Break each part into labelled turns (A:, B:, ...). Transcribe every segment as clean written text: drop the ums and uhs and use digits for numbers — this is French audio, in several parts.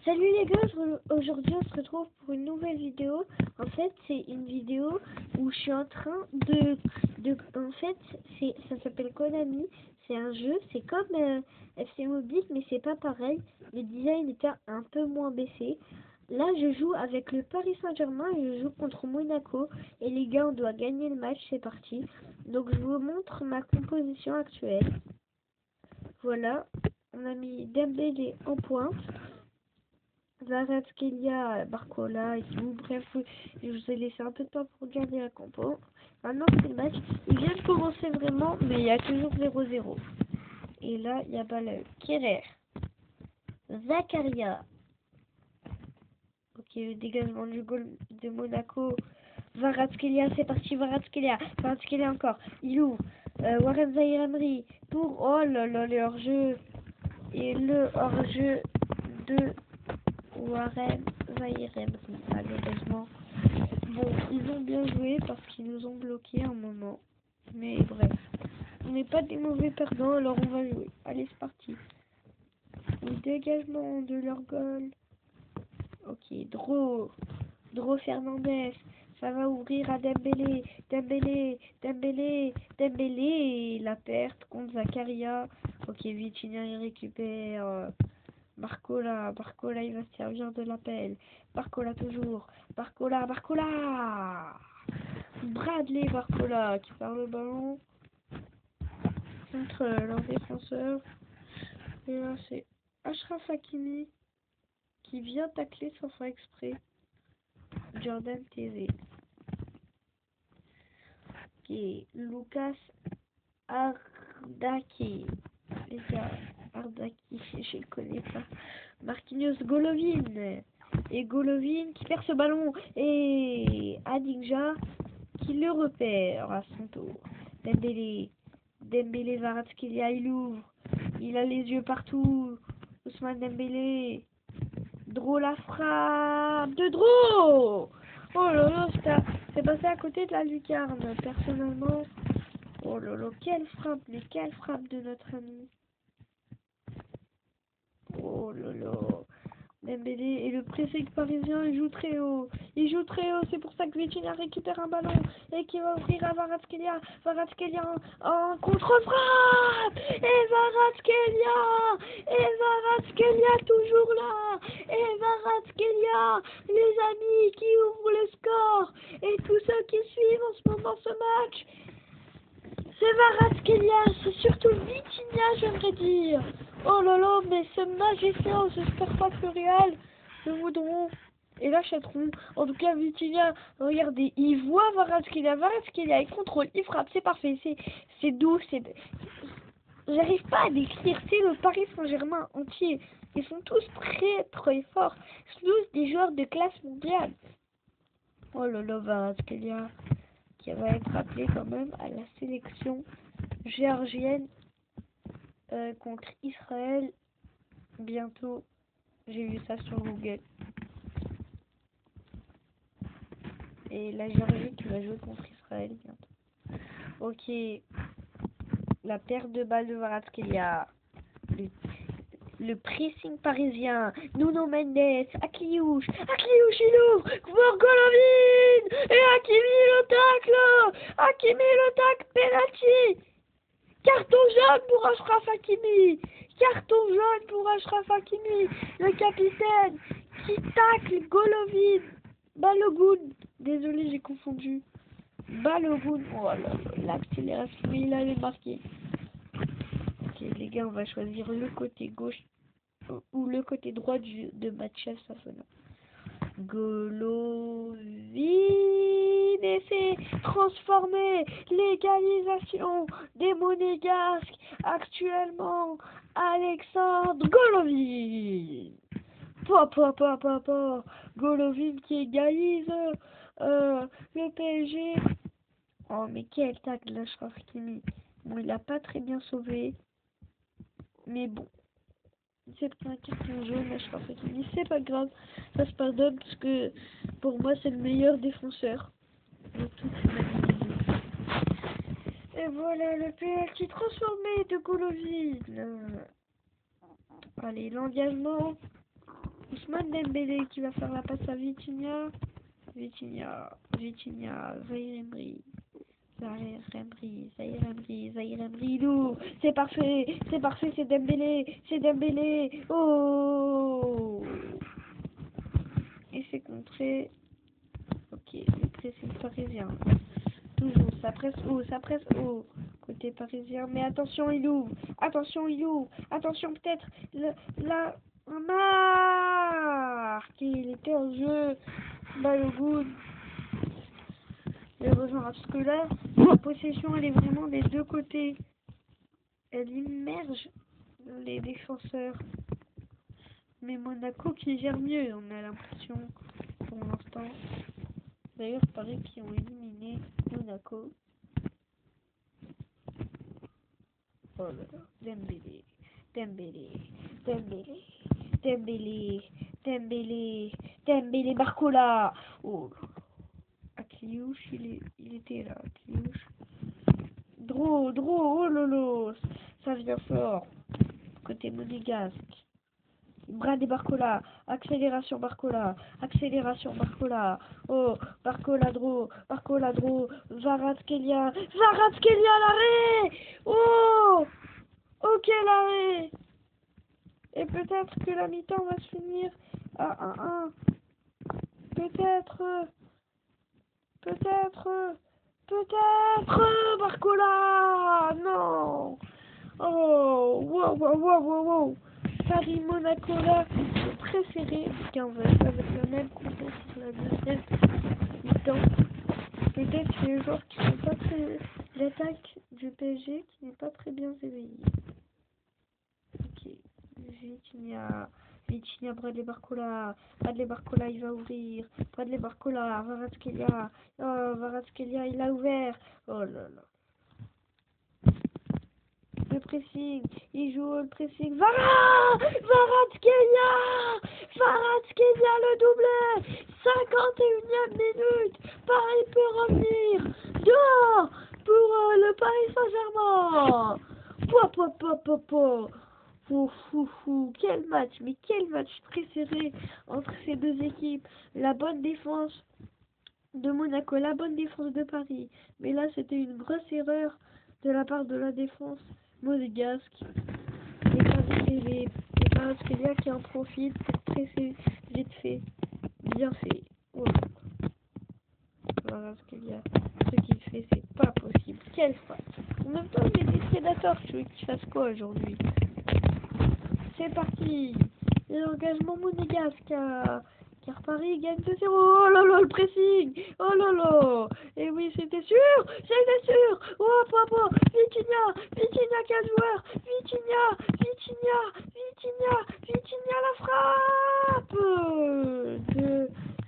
A: Salut les gars, aujourd'hui on se retrouve pour une nouvelle vidéo. En fait, c'est une vidéo où je suis en train en fait, ça s'appelle Konami. C'est un jeu, c'est comme FC Mobile, mais c'est pas pareil. Le design était un peu moins baissé. Là, je joue avec le Paris Saint-Germain et je joue contre Monaco. Et les gars, on doit gagner le match, c'est parti. Donc, je vous montre ma composition actuelle. Voilà, on a mis Dembélé en pointe. Kvaratskhelia, Barcola et tout. Bref, je vous ai laissé un peu de temps pour garder la compo. Maintenant, c'est le match. Il vient de commencer vraiment, mais il y a toujours 0-0. Et là, il y a Bale, Kerrer, Zakaria. Ok, le dégagement du goal de Monaco. Kvaratskhelia, c'est parti, Kvaratskhelia encore. Il ouvre. Warren Zaïre-Emery pour, oh là là, le hors-jeu. Et le hors-jeu de Warren Zaïre-Emery, malheureusement. Bon, ils ont bien joué parce qu'ils nous ont bloqué un moment. Mais bref, on n'est pas des mauvais perdants, alors on va jouer. Allez, c'est parti. Le dégagement de leur goal. Ok, Dro Fernandez. Ça va ouvrir à Dembélé. Et la perte contre Zakaria. Ok, Vitinha il récupère. Barcola, il va se servir de l'appel. Barcola toujours. Barcola. Bradley Barcola qui perd le ballon contre leur défenseur. Et là c'est Achraf Hakimi qui vient tacler sans faire exprès Jordan Teze. Et Lucas Ardaki. Les gars, Ardaki, je le connais pas. Marquinhos Golovin. Et Golovin qui perd ce ballon. Et Adinja qui le repère à son tour. Dembélé Kvaratskhelia, il ouvre. Il a les yeux partout. Ousmane Dembélé. Dro la frappe de Dro. Oh là là, c'est passé à côté de la lucarne. Personnellement, oh là là, quelle frappe de notre ami. Oh là là. Dembélé et le pressing parisien, il joue très haut, c'est pour ça que Vitinha récupère un ballon et qui va ouvrir à Kvaratskhelia en contre-frappe et Kvaratskhelia toujours là et Kvaratskhelia, les amis qui ouvrent le score et tous ceux qui suivent en ce moment ce match, c'est Kvaratskhelia, c'est surtout Vitinha, j'aimerais dire. Oh là là, mais ce magicien, j'espère pas que le Real le voudront et l'achèteront. En tout cas, Vitinha, regardez, il voit Kvaratskhelia, il contrôle, il frappe, c'est parfait, c'est doux, j'arrive pas à décrire, c'est le Paris Saint-Germain entier. Ils sont tous très forts. Ils sont tous des joueurs de classe mondiale. Oh là là, Kvaratskhelia, qui va être appelé quand même à la sélection géorgienne contre Israël bientôt. J'ai vu ça sur Google. Et la Géorgie qui va jouer contre Israël bientôt. Ok. La perte de balle de Kvaratskhelia. Le pressing parisien. Nuno Mendes. Akliouche. Il ouvre. Pour Golovin. Et Hakimi le tacle. Penalty. Carton jaune pour Achraf Hakimi. Le capitaine qui tacle Golovin. Balogun. Désolé, j'ai confondu. Balogun. Oh là là, l'accélération, il allait marquer. Ok, les gars, on va choisir le côté gauche ou le côté droit de Mathias Safona. Golovin essaie transformer l'égalisation des Monégasques actuellement. Alexandre Golovin. Golovin qui égalise le PSG. Oh mais quel tacle là, Achraf Hakimi. Bon, il a pas très bien sauvé. Mais bon. C'est un carton jaune, Achraf Hakimi, c'est pas grave, ça se pardonne parce que pour moi c'est le meilleur défenseur de toute l'humanité. Et voilà le penalty transformé de Golovin. Allez, l'engagement Ousmane Dembélé qui va faire la passe à Vitinha. Vitinha, Zahir Emery. Zahir Emery, Lou. C'est parfait, c'est Dembélé. Oh! Et c'est contré. Ok, le pressing parisien. Toujours, ça presse haut. Côté parisien, mais attention, il ouvre. Attention, peut-être. Là, on marque. Il était en jeu. Balogun. Il rejoint parce que là, la possession, elle est vraiment des deux côtés. Elle immerge les défenseurs. Mais Monaco qui gère mieux, on a l'impression, pour l'instant. D'ailleurs, Paris qui ont éliminé Monaco. Oh là là, Dembélé, Barcola. Oh là là. Akliouche, il était là, Akliouche. Dro, oh lolo, ça vient fort. Côté monégasque. Brad et Barcola, accélération Barcola. Oh, Barcola Dro, Kvaratskhelia l'arrêt. Oh, ok l'arrêt. Et peut-être que la mi-temps va se finir à 1-1. Peut-être, Barcola. Non. Oh, wow. Paris Monaco là, c'est très serré, 15 avec le même compte sur la deuxième mi-temps. Peut-être que les joueurs qui sont pas très... L'attaque du PSG qui n'est pas très bien éveillée. Ok, Vitinha, Bradley Barcola, il va ouvrir. Bradley Barcola, Kvaratskhelia, il a ouvert. Oh là là. Le pressing, il joue le pressing. Kvaratskhelia le doublé. 51e minute. Paris peut revenir. Dehors pour le Paris Saint-Germain. Quel match, très serré entre ces deux équipes. La bonne défense de Monaco, la bonne défense de Paris. Mais là, c'était une grosse erreur de la part de la défense monégasque. Et Kvaratskhelia qui en profite pour presser vite fait. Bien fait. Oh. Kvaratskhelia, ce qu'il fait, c'est pas possible. Quelle frappe. En même temps, il est des prédateurs. Tu veux qu'il fasse quoi aujourd'hui? C'est parti. L'engagement monégasque car Paris gagne 2-0. Oh là là, le pressing. Oh là là. Et oui, c'était sûr. Oh, papa. Vitinha, 4 joueurs. Vitinha, la frappe de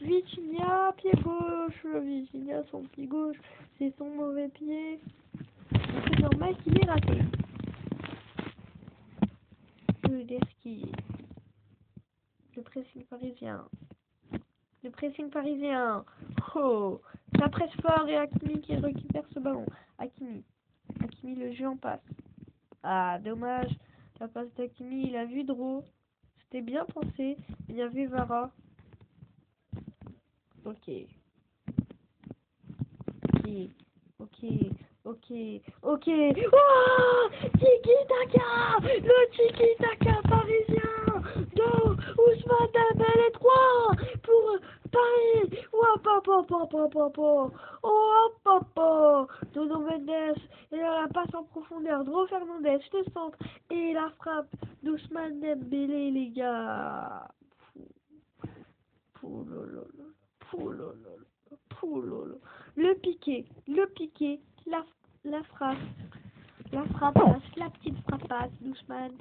A: Vitinha, pied gauche. Vitinha, son pied gauche, c'est son mauvais pied. C'est normal qu'il ait raté. Le pressing parisien. Oh, ça presse fort et Hakimi qui récupère ce ballon. Hakimi, le jeu en passe. Ah, dommage. La passe d'Hakimi, il a vu Dro. C'était bien pensé. Il y avait Vara. Ok. Oh, tiki-taka. Le tiki-taka parisien de Ousmane Dembélé 3 pour Paris. Dono Mendes. Et là, la passe en profondeur. Dro Fernandez, le centre. Et la frappe d'Ousmane Dembélé, les gars. Le piqué, la frappe, la petite frappasse d'Ousmane.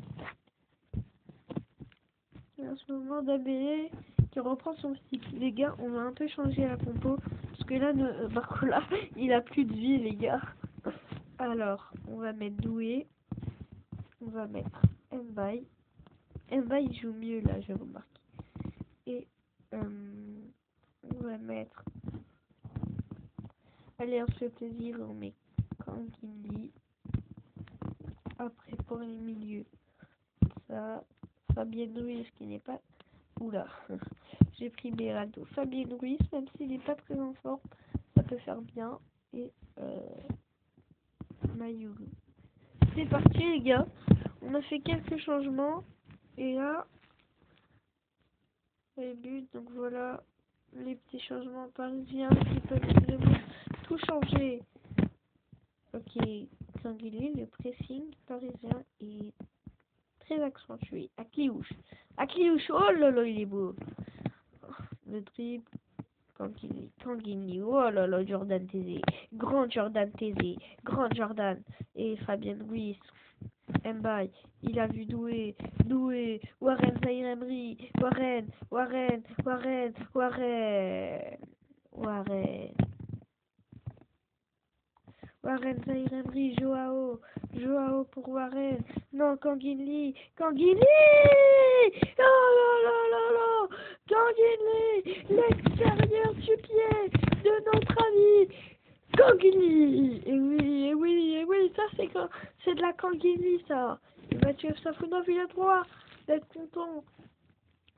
A: Et en ce moment, Dembélé qui reprend son stick. Les gars, on va un peu changer la compo, parce que là, Barcola, il a plus de vie, les gars. Alors, on va mettre Doué, on va mettre Mbaye. Mbaye, il joue mieux, là, je remarque. Et, on va mettre... Allez, on se fait plaisir, on met Kangini. Après, pour les milieux, ça, Fabien Ruiz qui n'est pas Oula, j'ai pris Beraldo. Fabien Ruiz, même s'il n'est pas très en forme, ça peut faire bien. Et Mayuru. C'est parti les gars. On a fait quelques changements. Et là, les buts, donc voilà les petits changements parisiens qui peuvent vraiment tout changer. Ok, Kanguilé, le pressing parisien est très accentué. Akliouche, oh là là, il est beau. Le dribble, Kanguilé, oh là là, Jordan Tézé, grand Jordan Tézé, grand Jordan. Et Fabien Ruiz, Mbaye, il a vu Doué, Warren Zaïre Emery, Warren, Zaïre Emery, Joao pour Warren, non, Kanguinli, Oh là là là là, Kanguinli, l'extérieur du pied de notre ami Kanguinli. Et oui, ça c'est de la Kanguinli ça. Et Mathieu Safonov il a droit d'être content.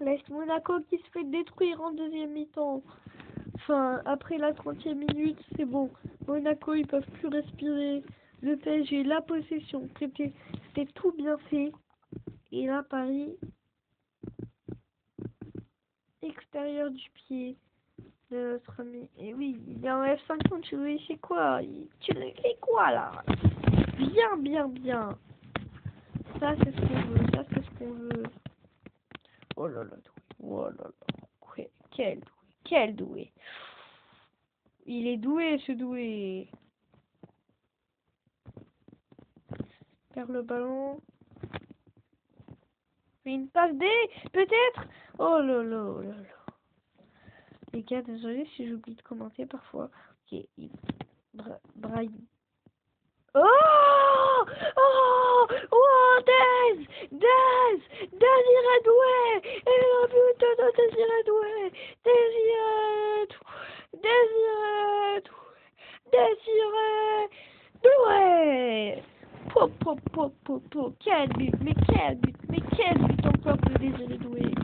A: Laisse Monaco qui se fait détruire en deuxième mi-temps. Enfin, après la 30e minute, c'est bon. Monaco, ils peuvent plus respirer. Le PSG, la possession, c'était tout bien fait. Et là, Paris, extérieur du pied de notre ami. Et oui, il est en F50, tu veux, il fait quoi? Tu fais quoi, là? Bien. Ça, c'est ce qu'on veut. Oh là là, quel doué. Il est doué, ce doué. Perd le ballon. Une passe D, peut-être. Oh là là. Les gars, désolé si j'oublie de commenter parfois. Ok, Brahim. Oh, Désiré Doué. Et le but de Désiré Doué. Désiré Doué. Quel but encore de Désiré Doué.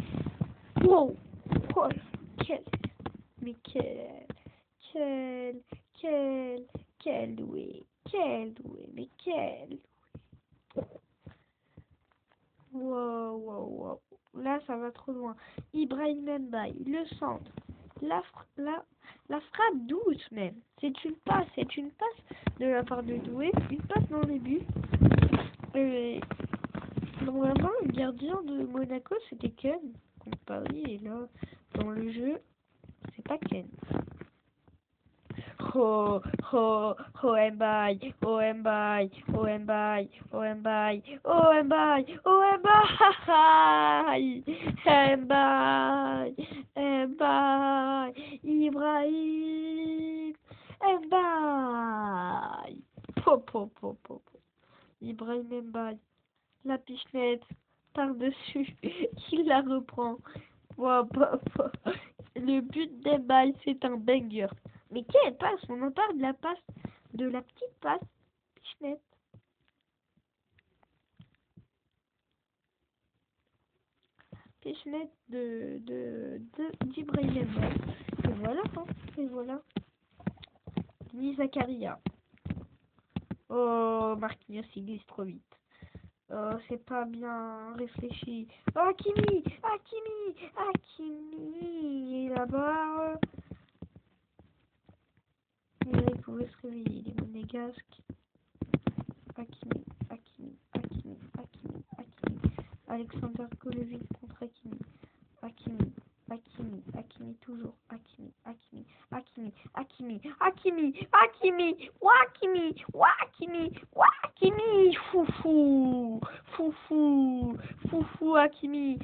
A: Wow. Oh, quel doué. Wow. Là, ça va trop loin. Ibrahim Mbaye, le centre. La frappe douce même. C'est une passe de la part de Doué. Une passe dans les buts. Normalement, le gardien de Monaco, c'était Ken contre Paris. Et là, dans le jeu, c'est pas Ken. Mbaye. Ibrahim. Mbaye. Ibrahim Mbaye. La pichenette par-dessus. Il la reprend. Le but d'Mbaye, c'est un banger. Mais quelle passe? On en parle de la petite passe pichenette. Pichenette d'Ibrahim Mbaye. Et voilà. Ni Zakaria. Oh, Marquinhos, il glisse trop vite. Oh, c'est pas bien réfléchi. Oh, Hakimi. Et là-bas. Il pouvait se réveiller. Il est monégasque. Hakimi. Alexander Golovin contre Hakimi. Hakimi toujours. Hakimi. Foufou Hakimi.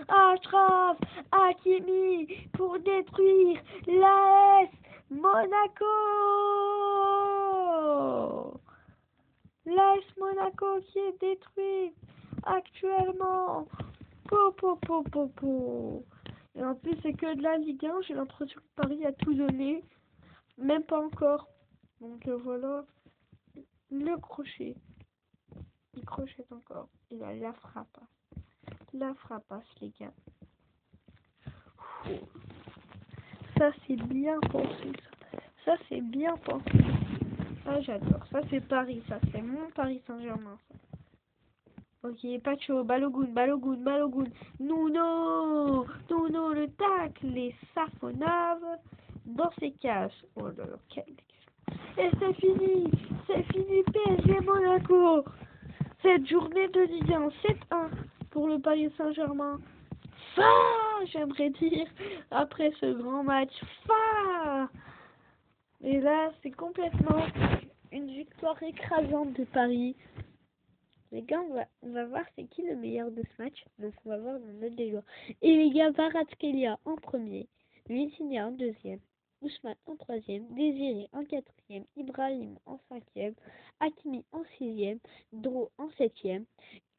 A: Achraf Hakimi pour détruire l'AS Monaco. L'AS Monaco qui est détruit actuellement. Et en plus, c'est que de la Ligue 1. J'ai l'impression que Paris a tout donné. Même pas encore. Donc voilà. le crochet. Il crochette encore. Et là, la frappasse. La frappasse, les gars. Ouh. Ça, c'est bien pensé, ça. Ça, c'est bien pensé. Ah, j'adore. Ça, c'est Paris, ça. C'est mon Paris Saint-Germain, ça. Ok, Pacho, Balogun, Balogun, Balogun. Nuno, Nuno, le tacle. Les Safonave dans ses cages. Oh là là, quel... Et c'est fini. C'est fini, PSG Monaco. Cette journée de Ligue 1, 7-1 pour le Paris Saint-Germain. J'aimerais dire, après ce grand match, Et là, c'est complètement une victoire écrasante de Paris. Les gars, on va voir c'est qui le meilleur de ce match. Donc, on va voir le note des joueurs. Et les gars, Kvaratskhelia en premier, Vitinha en deuxième, Ousmane en troisième, Désiré en quatrième, Ibrahim en cinquième, Hakimi en sixième, Dro en septième,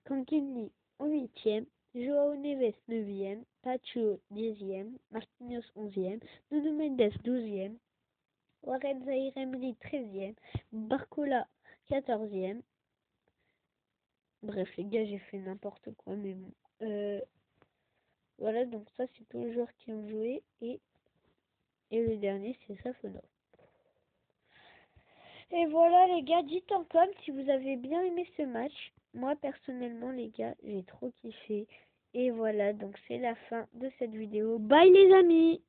A: Kankelny en huitième, Joao Neves 9e, Pacho 10e, Marquinhos 11e, Nuno Mendes 12e, Warren Zaïre-Emery 13e, Barcola 14e. Bref les gars, j'ai fait n'importe quoi, mais bon. Voilà, donc ça c'est tous les joueurs qui ont joué et le dernier c'est Safonov. Et voilà les gars, dites en com si vous avez bien aimé ce match. Moi personnellement les gars, j'ai trop kiffé. Et voilà, donc c'est la fin de cette vidéo. Bye les amis!